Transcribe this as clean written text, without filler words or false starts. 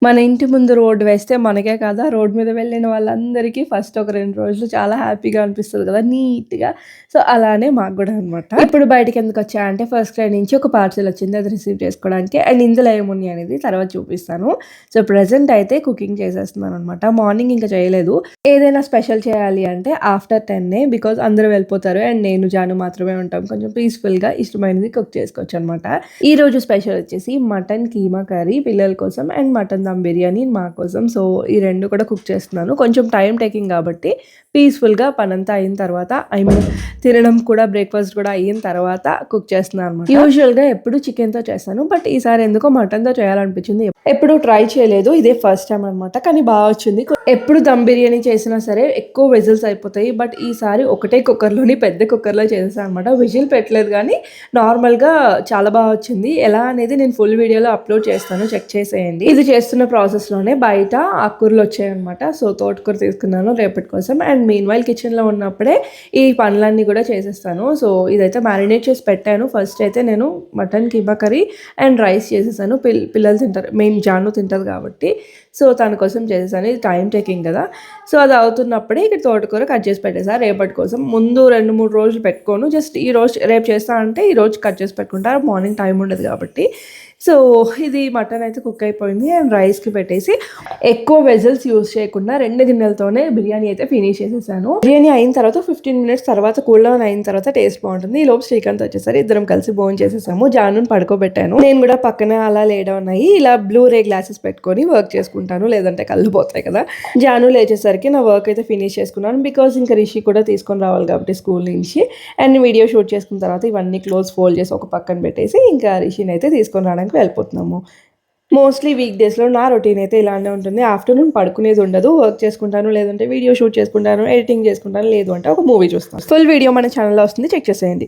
మన ఇంటి ముందు రోడ్డు వేస్తే మనకే కాదు, ఆ రోడ్ మీద వెళ్ళిన వాళ్ళందరికీ ఫస్ట్ ఒక 2 రోజులు చాలా హ్యాపీగా అనిపిస్తది కదా! నీట్‌గా. సో, అలానే మాకు గూడా అనమాట. ఇప్పుడు బయటికెందుకొచ్చా అంటే ఫస్ట్ క్రై నుంచి ఒక పార్సెల్ వచ్చింది. అది రిసీవ్ చేసుకోవడానికి. అండ్ ఇందులో ఏమున్నాయి అనేది తర్వాత చూపిస్తాను. సో, ప్రెజెంట్ అయితే కుకింగ్ చేసేస్తున్నాననమాట. మార్నింగ్ ఇంక చేయలేదు. ఏదైనా స్పెషల్ చేయాలి అంటే ఆఫ్టర్ 10 బికాజ్ అందరూ వెళ్ళిపోతారు. అండ్ నేను, జాను మాత్రమే ఉంటాం. కొంచెం పీస్‌ఫుల్‌గా ఇష్టమైనది కుక్ చేసుకోవచ్చనమాట. ఈరోజు స్పెషల్ వచ్చేసి మటన్ కీమా కర్రీ పిల్లల కోసం అండ్ మటన్ దమ్ బిర్యానీ మా కోసం. సో, ఈ 2 కూడా కుక్ చేస్తున్నాను. కొంచెం టైమ్ టేకింగ్ కాబట్టి పీస్‌ఫుల్‌గా పనంతా అయిన తర్వాత తినడం కూడా బ్రేక్‌ఫాస్ట్ కూడా అయిన తర్వాత కుక్ చేస్తున్నాననమాట. యూజువల్‌గా ఎప్పుడు చికెన్‌తో చేస్తాను. బట్ ఈసారి ఎందుకో మటన్‌తో చేయాలనిపించింది. ఎప్పుడు ట్రై చేయలేదు. ఇదే ఫస్ట్ టైమ్ అనమాట. కానీ బా వచ్చింది. ఎప్పుడు దమ్ బిర్యానీ చేసినా సరే ఎక్కువ విజిల్స్ అయిపోతాయి. బట్ ఈసారి ఒకటే కుక్కర్‌లోని పెద్ద కుక్కర్‌లో చేసేసా అనమాట. విజిల్ పెట్టలేదు గానీ నార్మల్‌గా చాలా బా వచ్చింది. ఎలా అనేది నేను ఫుల్ వీడియోలో అప్‌లోడ్ చేస్తాను. చెక్ చేసేయండి. ఇది చేస్తున్న ప్రాసెస్‌లోనే బయట ఆకుకూరలు వచ్చాయన్నమాట. సో, తోటకూర తీసుకున్నాను రేపటి కోసం. అండ్ మీన్‌వైల్ కిచెన్‌లో ఉన్నప్పుడే ఈ పనులన్నీ కూడా చేసేస్తాను. సో, ఇదైతే మ్యారినేట్ చేసి పెట్టాను. ఫస్ట్ అయితే నేను mutton keema curry and rice చేసేసాను. పిల్లలు తింటారు. మెయిన్ జాను తింటది కాబట్టి. సో, తన కోసం చేసేసాను. ఇది టైమ్ టేకింగ్ కదా! సో, అది అవుతున్నప్పుడే ఇక్కడ తోటకూర కట్ చేసి పెట్టేసా రేపటి కోసం. ముందు 2, 3 రోజులు పెట్టుకోను. జస్ట్ ఈరోజు రేపు చేస్తా అంటే ఈరోజు కట్ చేసి పెట్టుకుంటా. మార్నింగ్ టైం ఉండదు కాబట్టి. సో, ఇది మటన్ అయితే కుక్ అయిపోయింది. అండ్ రైస్‌కి పెట్టేసి ఎక్కువ వెజల్స్ యూజ్ చేయకుండా 2 గిన్నెలతోనే బిర్యానీ అయితే ఫినిష్ చేసేసాను. బిర్యానీ అయిన తర్వాత 15 మినిట్స్ తర్వాత కూల్ డౌన్ అయిన తర్వాత టేస్ట్ బావుంటుంది. ఈలోపు శ్రీకాంత్ వచ్చేసరి ఇద్దరం కలిసి భోంచేసేసాము. జానుని పడుకోబెట్టాను. నేను కూడా పక్కన అలా లే డౌన్ అయ్యి ఇలా బ్లూ రే గ్లాసెస్ పెట్టుకొని వర్క్ చేసుకుంటాను. లేదంటే కళ్ళు పోతాయి కదా! జాను లేచేసరికి నా వర్క్ అయితే ఫినిష్ చేసుకున్నాను. బికాజ్ ఇంకా రిషి కూడా తీసుకొని రావాలి కాబట్టి స్కూల్ నుంచి. అండ్ వీడియో షూట్ చేసుకున్న తర్వాత ఇవన్నీ క్లోజ్ ఫోల్డ్ చేసి ఒక పక్కన పెట్టేసి ఇంకా రిషిని అయితే తీసుకొని రావడానికి వెళ్ళిపోతున్నాము. మోస్ట్‌లీ వీక్ డేస్‌లో నా రొటీన్ అయితే ఇలానే ఉంటుంది. ఆఫ్టర్‌నూన్ పడుకునేది ఉండదు. వర్క్ చేసుకుంటాను. లేదంటే వీడియో షూట్ చేసుకుంటాను. ఎడిటింగ్ చేసుకుంటాను. లేదు అంటే ఒక మూవీ చూస్తాను. ఫుల్ వీడియో మన ఛానెల్‌లో వస్తుంది. చెక్ చేసేయండి.